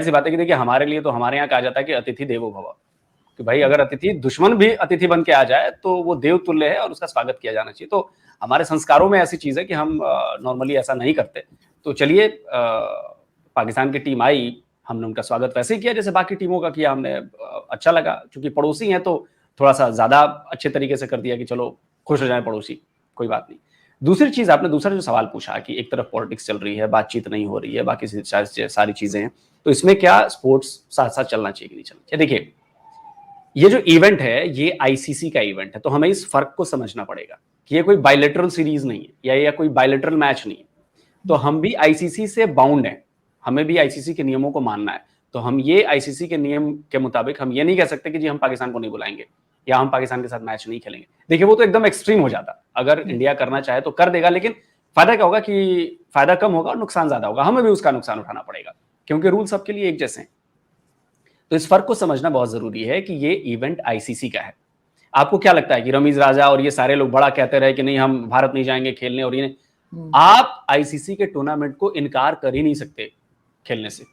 ऐसी बात है कि देखिए हमारे लिए तो हमारे यहाँ कहा जाता है कि अतिथि देवो भव, कि भाई अगर अतिथि दुश्मन भी अतिथि बन के आ जाए तो वो देव तुल्य है और उसका स्वागत किया जाना चाहिए। तो हमारे संस्कारों में ऐसी चीज है कि हम नॉर्मली ऐसा नहीं करते। तो चलिए पाकिस्तान की टीम आई, हमने उनका स्वागत वैसे ही किया जैसे बाकी टीमों का किया हमने। अच्छा लगा, क्योंकि पड़ोसी हैं तो थोड़ा सा ज्यादा अच्छे तरीके से कर दिया कि चलो खुश हो जाए पड़ोसी, कोई बात नहीं। दूसरी चीज, आपने दूसरा जो सवाल पूछा कि एक तरफ पॉलिटिक्स चल रही है, बातचीत नहीं हो रही है, बाकी सारी चीजें हैं, तो इसमें क्या स्पोर्ट्स साथ साथ चलना चाहिए कि नहीं चलना चाहिए? देखिए ये जो इवेंट है ये आईसीसी का इवेंट है, तो हमें इस फर्क को समझना पड़ेगा कि ये कोई बायलैटरल सीरीज नहीं है या कोई बायलैटरल मैच नहीं है। तो हम भी आईसीसी से बाउंड हैं, हमें भी आईसीसी के नियमों को मानना है। तो हम ये आईसीसी के नियम के मुताबिक हम ये नहीं कह सकते कि जी हम पाकिस्तान को नहीं बुलाएंगे या हम पाकिस्तान के साथ मैच नहीं खेलेंगे। देखिए वो तो एकदम एक्सट्रीम हो जाता, अगर इंडिया करना चाहे तो कर देगा, लेकिन फायदा क्या होगा कि फायदा कम होगा और नुकसान ज्यादा होगा, हमें भी उसका नुकसान उठाना पड़ेगा, क्योंकि रूल सबके लिए एक जैसे हैं। तो इस फर्क को समझना बहुत जरूरी है कि ये इवेंट आईसीसी का है। आपको क्या लगता है कि रमीज राजा और ये सारे लोग बड़ा कहते रहे कि नहीं हम भारत नहीं जाएंगे खेलने, और ये आप आईसीसी के टूर्नामेंट को इनकार कर ही नहीं सकते खेलने से।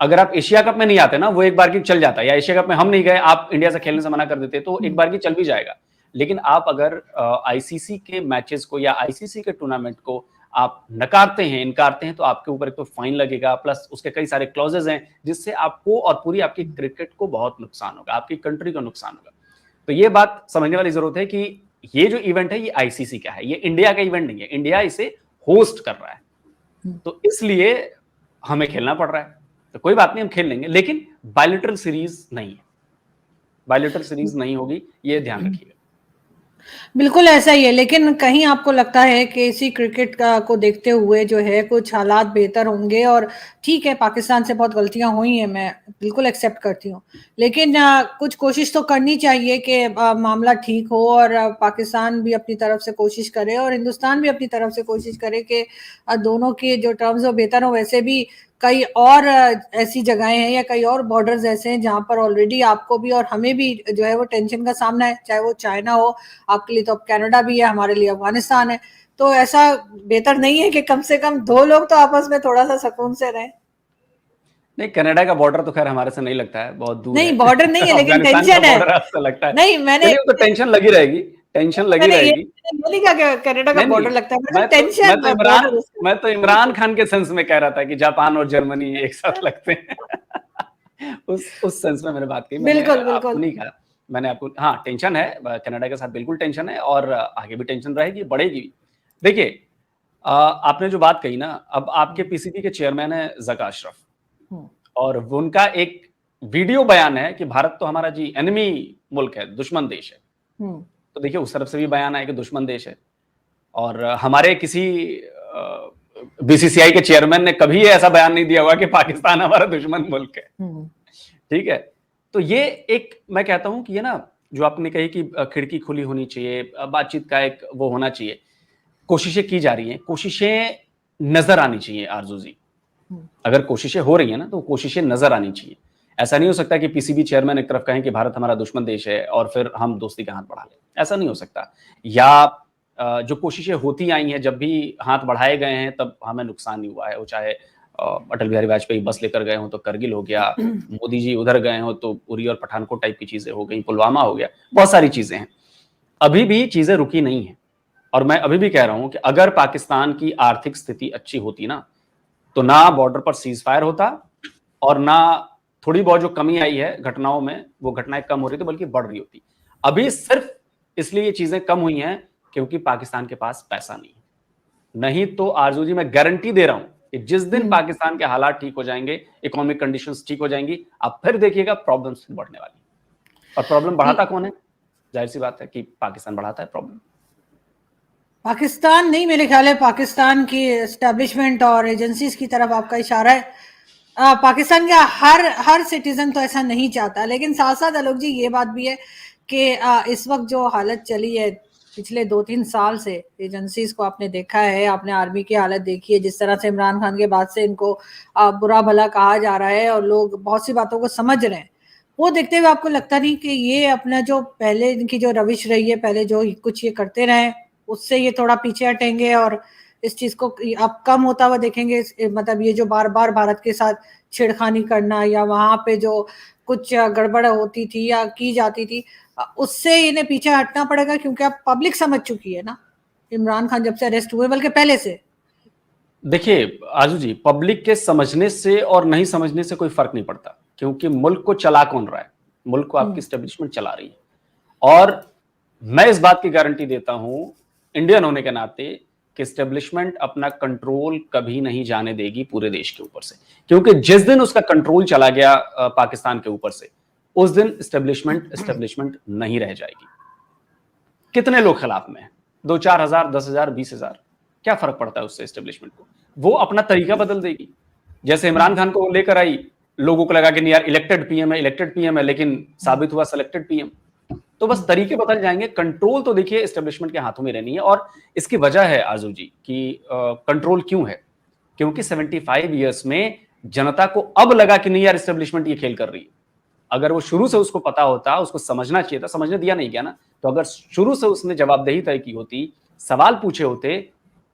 अगर आप एशिया कप में नहीं आते ना, वो एक बार की चल जाता है, या एशिया कप में हम नहीं गए, आप इंडिया से खेलने से मना कर देते तो एक बार की चल भी जाएगा। लेकिन आप अगर आईसीसी के मैचेस को या आईसीसी के टूर्नामेंट को आप नकारते हैं, इनकारते हैं, तो आपके ऊपर एक तो फाइन लगेगा, प्लस उसके कई सारे क्लॉजेज हैं जिससे आपको और पूरी आपकी क्रिकेट को बहुत नुकसान होगा, आपकी कंट्री को नुकसान होगा। तो ये बात समझने वाली जरूरत है कि ये जो इवेंट है ये आईसीसी का है, ये इंडिया का इवेंट नहीं है, इंडिया इसे होस्ट कर रहा है, तो इसलिए हमें खेलना पड़ रहा है। तो कोई बात नहीं, हम खेल लेंगे, लेकिन बायलैटरल सीरीज नहीं है, बायलैटरल सीरीज नहीं होगी, ये ध्यान रखिएगा। बिल्कुल ऐसा ही है, लेकिन कहीं आपको लगता है कि इसी क्रिकेट का को देखते हुए जो है कुछ हालात बेहतर होंगे? और ठीक है, पाकिस्तान से बहुत गलतियां हुई हैं, मैं बिल्कुल एक्सेप्ट करती हूँ, लेकिन कुछ कोशिश तो करनी चाहिए कि मामला ठीक हो, और पाकिस्तान भी अपनी तरफ से कोशिश करे और हिंदुस्तान भी अपनी तरफ से कोशिश करे कि दोनों के जो टर्म्स हो बेहतर हो। वैसे भी कई और ऐसी जगहें हैं या कई और बॉर्डर्स ऐसे हैं जहां पर ऑलरेडी आपको भी और हमें भी जो है वो टेंशन का सामना है, चाहे वो चाइना हो, आपके लिए तो अब कनाडा भी है, हमारे लिए अफगानिस्तान है। तो ऐसा बेहतर नहीं है कि कम से कम दो लोग तो आपस में थोड़ा सा सुकून से रहें? नहीं, कनाडा का बॉर्डर तो खैर हमारे से नहीं लगता है, बहुत दूर नहीं, है। बॉर्डर नहीं है, लेकिन अफगानिस्तान का टेंशन है। बॉर्डर आपसे लगता है। नहीं, मैंने चलिए, वो तो टेंशन लगी रहेगी, टेंशन लगी मैंने ये रहेगी। बोली क्या कि कनाडा का नहीं बॉर्डर नहीं, लगता है, मैंने टेंशन बॉर्डर उसका। मैं तो इमरान खान के सेंस में कह रहा था कि जापान और जर्मनी एक साथ लगते हैं। उस सेंस में मैंने बात कही, मैंने बिल्कुल आपको बिल्कुल। नहीं कहा। मैंने आपको, हाँ टेंशन है, कनाडा के साथ बिल्कुल टेंशन है, और आगे भी टेंशन रहेगी, बढ़ेगी भी। देखिए आपने जो बात कही ना, अब आपके पीसीबी के चेयरमैन है ज़का अशरफ, और उनका एक वीडियो बयान है कि भारत तो हमारा जी एनिमी मुल्क है, दुश्मन देश है। तो देखिए उस तरफ से भी बयान है कि दुश्मन देश है, और हमारे किसी बीसीसीआई के चेयरमैन ने कभी ऐसा बयान नहीं दिया हुआ कि पाकिस्तान हमारा दुश्मन मुल्क है। ठीक है, तो ये एक, मैं कहता हूं कि ये ना, जो आपने कही कि खिड़की खुली होनी चाहिए, बातचीत का एक वो होना चाहिए, कोशिशें की जा रही हैं, कोशिशें नजर आनी चाहिए आरजू जी। अगर कोशिशें हो रही हैं ना, तो कोशिशें नजर आनी चाहिए। ऐसा नहीं हो सकता कि पीसीबी चेयरमैन एक तरफ कहें कि भारत हमारा दुश्मन देश है और फिर हम दोस्ती का हाथ बढ़ा लें, ऐसा नहीं हो सकता। या जो कोशिशें होती आई हैं, जब भी हाथ बढ़ाए गए हैं तब हमें नुकसान नहीं हुआ है, वो चाहे अटल बिहारी वाजपेयी बस लेकर गए हों तो करगिल हो गया, मोदी जी उधर गए हों तो उरी और पठानकोट टाइप की चीजें हो गई, पुलवामा हो गया, बहुत सारी चीजें हैं। अभी भी चीजें रुकी नहीं है, और मैं अभी भी कह रहा हूं कि अगर पाकिस्तान की आर्थिक स्थिति अच्छी होती ना, तो ना बॉर्डर पर सीज फायर होता, और ना थोड़ी बहुत जो कमी आई है घटनाओं में, वो घटनाएं कम हो रही थी, बल्कि बढ़ रही होती। अभी सिर्फ इसलिए ये चीजें कम हुई हैं क्योंकि पाकिस्तान के पास पैसा नहीं है। नहीं तो आरजू जी, मैं गारंटी दे रहा हूं कि जिस दिन पाकिस्तान के हालात ठीक हो जाएंगे, इकोनॉमिक कंडीशंस ठीक हो जाएंगी, आप फिर देखिएगा प्रॉब्लम्स बढ़ने वाली। और प्रॉब्लम बढ़ाता कौन है? जाहिर सी बात है कि पाकिस्तान बढ़ाता है प्रॉब्लम। पाकिस्तान नहीं, मेरे ख्याल है पाकिस्तान की एस्टेब्लिशमेंट और एजेंसीज की तरफ आपका इशारा है। पाकिस्तान का हर सिटीजन तो ऐसा नहीं चाहता, लेकिन साथ साथ आलोक जी ये बात भी है कि इस वक्त जो हालत चली है पिछले 2-3 साल से, एजेंसीज को आपने देखा है, आपने आर्मी की हालत देखी है, जिस तरह से इमरान खान के बाद से इनको बुरा भला कहा जा रहा है और लोग बहुत सी बातों को समझ रहे हैं, वो देखते हुए आपको लगता नहीं कि ये अपना जो पहले इनकी जो रविश रही है, पहले जो कुछ ये करते रहे, उससे ये थोड़ा पीछे हटेंगे और इस चीज को अब कम होता हुआ देखेंगे? मतलब ये जो बार बार भारत के साथ छेड़खानी करना या वहां पे जो कुछ गड़बड़ होती थी या की जाती थी, उससे इन्हें पीछे हटना पड़ेगा, क्योंकि अब पब्लिक समझ चुकी है ना इमरान खान जब से अरेस्ट हुए, बल्कि पहले से। देखिए आजू जी, पब्लिक के समझने से और नहीं समझने से कोई फर्क नहीं पड़ता, क्योंकि मुल्क को चला कौन रहा है? मुल्क को आपकी स्टेब्लिशमेंट चला रही है। और मैं इस बात की गारंटी देता हूं इंडियन होने के नाते कि स्टेब्लिशमेंट अपना कंट्रोल कभी नहीं जाने देगी पूरे देश के ऊपर से, क्योंकि जिस दिन उसका कंट्रोल चला गया पाकिस्तान के ऊपर से, उस दिन स्टेब्लिशमेंट नहीं रह जाएगी। कितने लोग खिलाफ में हैं? 2-4 हजार, 10 हजार, 20 हजार, क्या फर्क पड़ता है उससे स्टेब्लिशमेंट को? वो अपना तरीका बदल देगी। जैसे इमरान खान को लेकर आई, लोगों को लगा कि नहीं यार इलेक्टेड पीएम है, लेकिन साबित हुआ सिलेक्टेड पीएम। तो बस तरीके बदल जाएंगे, कंट्रोल तो देखिए एस्टेब्लिशमेंट के हाथों में रहनी है। और इसकी वजह है आजू जी कि कंट्रोल क्यों है? क्योंकि 75 ईयर्स में जनता को अब लगा कि नहीं यार एस्टेब्लिशमेंट ये खेल कर रही है। अगर वो शुरू से उसको पता होता, उसको समझना चाहिए था, समझने दिया नहीं गया ना, तो अगर शुरू से उसने जवाबदेही तय की होती, सवाल पूछे होते,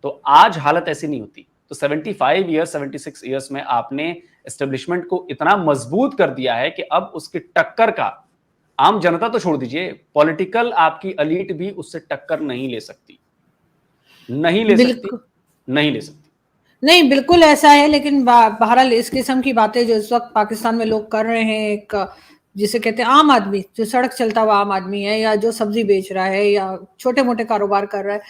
तो आज हालत ऐसी नहीं होती। तो 75 ईयर्स, 76 ईयर्स में आपने एस्टेब्लिशमेंट को इतना मजबूत कर दिया है कि अब उसकी टक्कर का आम जनता तो छोड़ दीजिए, पॉलिटिकल आपकी एलीट भी उससे टक्कर नहीं ले सकती, नहीं ले सकती, नहीं ले सकती। नहीं, बिल्कुल ऐसा है, लेकिन बहरहाल इस किस्म की बातें जो इस वक्त पाकिस्तान में लोग कर रहे हैं, एक जिसे कहते हैं आम आदमी, जो सड़क चलता हुआ आम आदमी है या जो सब्जी बेच रहा है या छोटे मोटे कारोबार कर रहा है,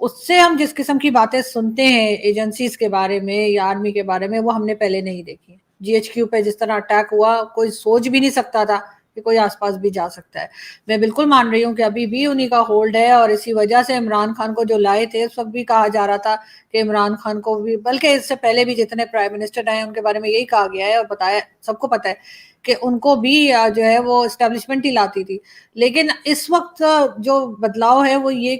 उससे हम जिस किस्म की बातें सुनते हैं एजेंसीज के बारे में या आर्मी के बारे में, वो हमने पहले नहीं देखी। जीएचक्यू पे जिस तरह अटैक हुआ, कोई सोच भी नहीं सकता था कि कोई आसपास भी जा सकता है। मैं बिल्कुल मान रही हूँ कि अभी भी उन्हीं का होल्ड है, और इसी वजह से इमरान खान को जो लाए थे, उस वक्त भी कहा जा रहा था कि इमरान खान को भी, बल्कि इससे पहले भी जितने प्राइम मिनिस्टर आए उनके बारे में यही कहा गया है और बताया, सबको पता है कि उनको भी जो है वो एस्टेब्लिशमेंट ही लाती थी। लेकिन इस वक्त जो बदलाव है वो ये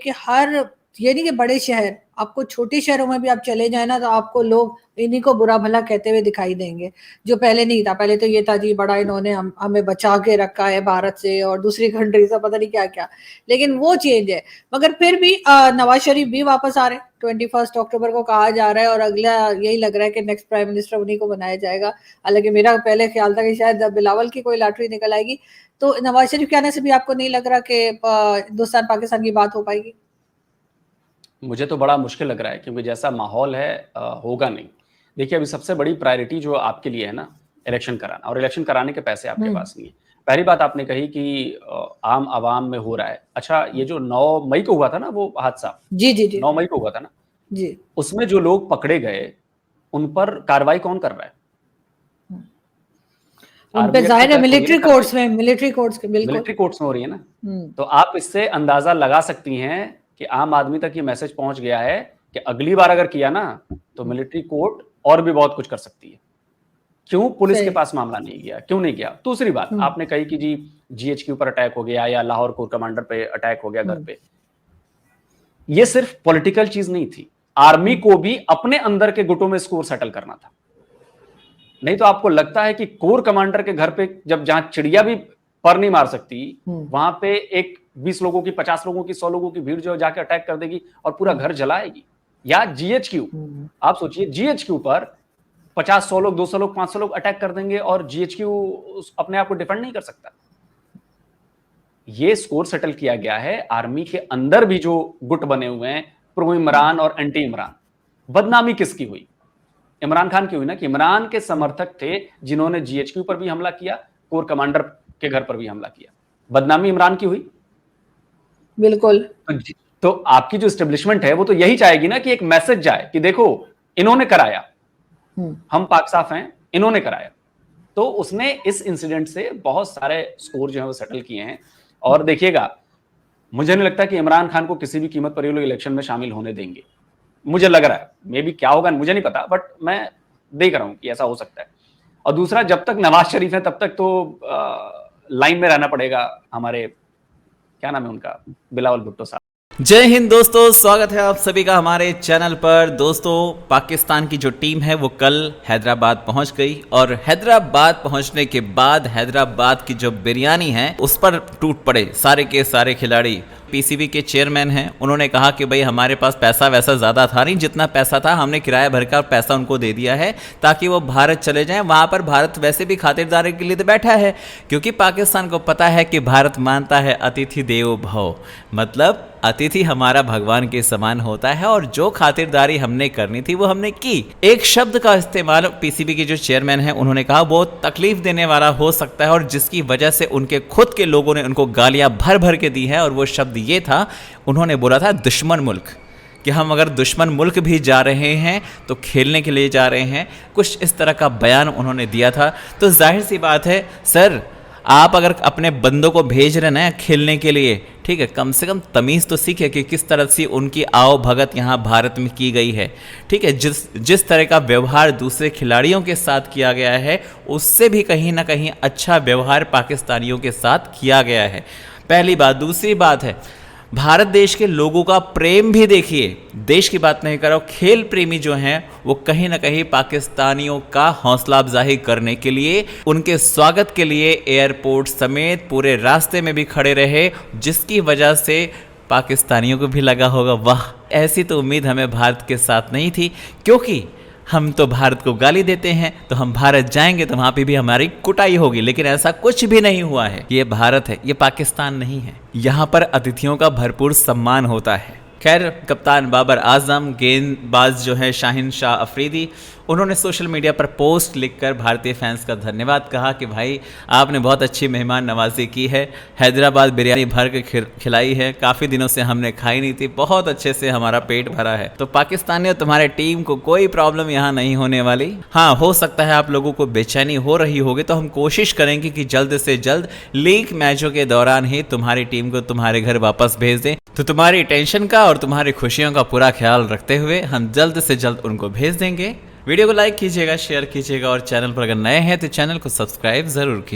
नहीं कि बड़े शहर, आपको छोटे शहरों में भी आप चले जाए ना, तो आपको लोग इन्हीं को बुरा भला कहते हुए दिखाई देंगे, जो पहले नहीं था। पहले तो ये था जी बड़ा इन्होंने हमें बचा के रखा है भारत से और दूसरी कंट्री से, पता नहीं क्या क्या, लेकिन वो चेंज है। मगर फिर भी नवाज शरीफ भी वापस आ रहे हैं, 21 अक्टूबर को कहा जा रहा है, और अगला यही लग रहा है कि नेक्स्ट प्राइम मिनिस्टर उन्हीं को बनाया जाएगा। हालांकि मेरा पहले ख्याल था कि शायद बिलावल की कोई लॉटरी निकल आएगी। तो नवाज शरीफ के आने से भी आपको नहीं लग रहा कि हिंदुस्तान पाकिस्तान की बात हो पाएगी? मुझे तो बड़ा मुश्किल लग रहा है, क्योंकि जैसा माहौल है होगा नहीं। देखिए अभी सबसे बड़ी प्रायोरिटी जो आपके लिए है ना, इलेक्शन कराना, और इलेक्शन कराने के पैसे आपके पास नहीं है। पहली बात आपने कही कि आम आवाम में हो रहा है। अच्छा, ये जो 9 मई को हुआ था ना वो हादसा, जी जी जी 9 मई को हुआ था ना जी, उसमें जो लोग पकड़े गए उन पर कार्रवाई कौन कर रहा है? उन पे जाहिर है मिलिट्री कोर्ट्स में, मिलिट्री कोर्ट्स के, बिल्कुल मिलिट्री कोर्ट्स में हो रही है ना। तो आप इससे अंदाजा लगा सकती हैं कि आम आदमी तक ये मैसेज पहुंच गया है कि अगली बार अगर किया ना तो मिलिट्री कोर्ट और भी बहुत कुछ कर सकती है। क्यों पुलिस के पास मामला नहीं गया, क्यों नहीं गया? दूसरी बात आपने कही कि जी जीएचक्यू पर अटैक हो गया या लाहौर कोर कमांडर पे अटैक हो गया घर पे। ये सिर्फ पॉलिटिकल चीज नहीं थी, आर्मी को भी अपने अंदर के गुटों में स्कोर सेटल करना था। नहीं तो आपको लगता है कि कोर कमांडर के घर पे जहां चिड़िया भी पर नहीं मार सकती, वहां पे एक 20 लोगों की, 50 लोगों की, 100 लोगों की भीड़ जो जाके अटैक कर देगी और पूरा घर जलाएगी। या जीएचक्यू, आप सोचिए जीएचक्यू पर 50, 100 लोग, 200 लोग, 500 लोग अटैक कर देंगे और जीएचक्यू अपने आप को डिफेंड नहीं कर सकता। ये स्कोर सेटल किया गया है। आर्मी के अंदर भी जो गुट बने हुए हैं, प्रो इमरान और एंटी इमरान, बदनामी किसकी हुई? इमरान खान की हुई ना, कि इमरान के समर्थक थे जिन्होंने जीएचक्यू पर भी हमला किया, कोर कमांडर के घर पर भी हमला किया। बदनामी इमरान की हुई। बिल्कुल। तो आपकी जो एस्टेब्लिशमेंट है वो तो यही चाहेगी ना कि एक मैसेज जाए कि देखो इन्होंने कराया, हम पाक साफ हैं, इन्होंने कराया। तो उसने इस इंसिडेंट से बहुत सारे स्कोर जो है वो सेटल किए हैं। और देखिएगा, मुझे नहीं लगता कि इमरान खान को किसी भी कीमत पर ये लोग इलेक्शन में शामिल होने देंगे। मुझे लग रहा है, मे बी क्या होगा मुझे नहीं पता, बट मैं देख रहा हूं कि ऐसा हो सकता है। और दूसरा, जब तक नवाज शरीफ है तब तक तो लाइन में रहना पड़ेगा हमारे, क्या नाम है उनका, बिलावल भुट्टो साहब। जय हिंद दोस्तों, स्वागत है आप सभी का हमारे चैनल पर। दोस्तों, पाकिस्तान की जो टीम है वो कल हैदराबाद पहुंच गई और हैदराबाद पहुंचने के बाद हैदराबाद की जो बिरयानी है उस पर टूट पड़े सारे के सारे खिलाड़ी। पीसीबी के चेयरमैन हैं, उन्होंने कहा कि भाई हमारे पास पैसा वैसा ज़्यादा था नहीं, जितना पैसा था हमने किराया भरकर पैसा उनको दे दिया है ताकि वो भारत चले जाएं। वहाँ पर भारत वैसे भी खातिरदारी के लिए तो बैठा है, क्योंकि पाकिस्तान को पता है कि भारत मानता है अतिथि देवो भव, मतलब अतिथि हमारा भगवान के समान होता है और जो खातिरदारी हमने करनी थी वो हमने की। एक शब्द का इस्तेमाल पीसीबी के जो चेयरमैन हैं उन्होंने कहा वो तकलीफ देने वाला हो सकता है और जिसकी वजह से उनके खुद के लोगों ने उनको गालियां भर भर के दी हैं, और वो शब्द ये था, उन्होंने बोला था दुश्मन मुल्क, कि हम अगर दुश्मन मुल्क भी जा रहे हैं तो खेलने के लिए जा रहे हैं। कुछ इस तरह का बयान उन्होंने दिया था। तो जाहिर सी बात है सर, आप अगर अपने बंदों को भेज रहे हैं खेलने के लिए, ठीक है, कम से कम तमीज़ तो सीखे कि किस तरह से उनकी आओ भगत यहाँ भारत में की गई है। ठीक है, जिस तरह का व्यवहार दूसरे खिलाड़ियों के साथ किया गया है उससे भी कहीं ना कहीं अच्छा व्यवहार पाकिस्तानियों के साथ किया गया है। पहली बात। दूसरी बात है, भारत देश के लोगों का प्रेम भी देखिए। देश की बात नहीं कर रहा हूँ, खेल प्रेमी जो हैं वो कहीं ना कहीं पाकिस्तानियों का हौसला अफजाई करने के लिए, उनके स्वागत के लिए एयरपोर्ट समेत पूरे रास्ते में भी खड़े रहे, जिसकी वजह से पाकिस्तानियों को भी लगा होगा वाह, ऐसी तो उम्मीद हमें भारत के साथ नहीं थी, क्योंकि हम तो भारत को गाली देते हैं, तो हम भारत जाएंगे तो वहाँ पे भी हमारी कुटाई होगी। लेकिन ऐसा कुछ भी नहीं हुआ है। ये भारत है, ये पाकिस्तान नहीं है। यहाँ पर अतिथियों का भरपूर सम्मान होता है। खैर, कप्तान बाबर आजम, गेंदबाज जो है शाहिन शाह अफरीदी, उन्होंने सोशल मीडिया पर पोस्ट लिखकर भारतीय फैंस का धन्यवाद कहा कि भाई आपने बहुत अच्छी मेहमान नवाजी की है, हैदराबाद बिरयानी भर के खिलाई है, काफ़ी दिनों से हमने खाई नहीं थी, बहुत अच्छे से हमारा पेट भरा है। तो पाकिस्तानियों, तुम्हारे टीम को कोई प्रॉब्लम यहाँ नहीं होने वाली। हाँ, हो सकता है आप लोगों को बेचैनी हो रही होगी, तो हम कोशिश करेंगे कि जल्द से जल्द लीग मैचों के दौरान ही तुम्हारी टीम को तुम्हारे घर वापस भेज दें। तो तुम्हारी टेंशन का और तुम्हारी खुशियों का पूरा ख्याल रखते हुए हम जल्द से जल्द उनको भेज देंगे। वीडियो को लाइक कीजिएगा, शेयर कीजिएगा और चैनल पर अगर नए हैं तो चैनल को सब्सक्राइब जरूर कीजिए।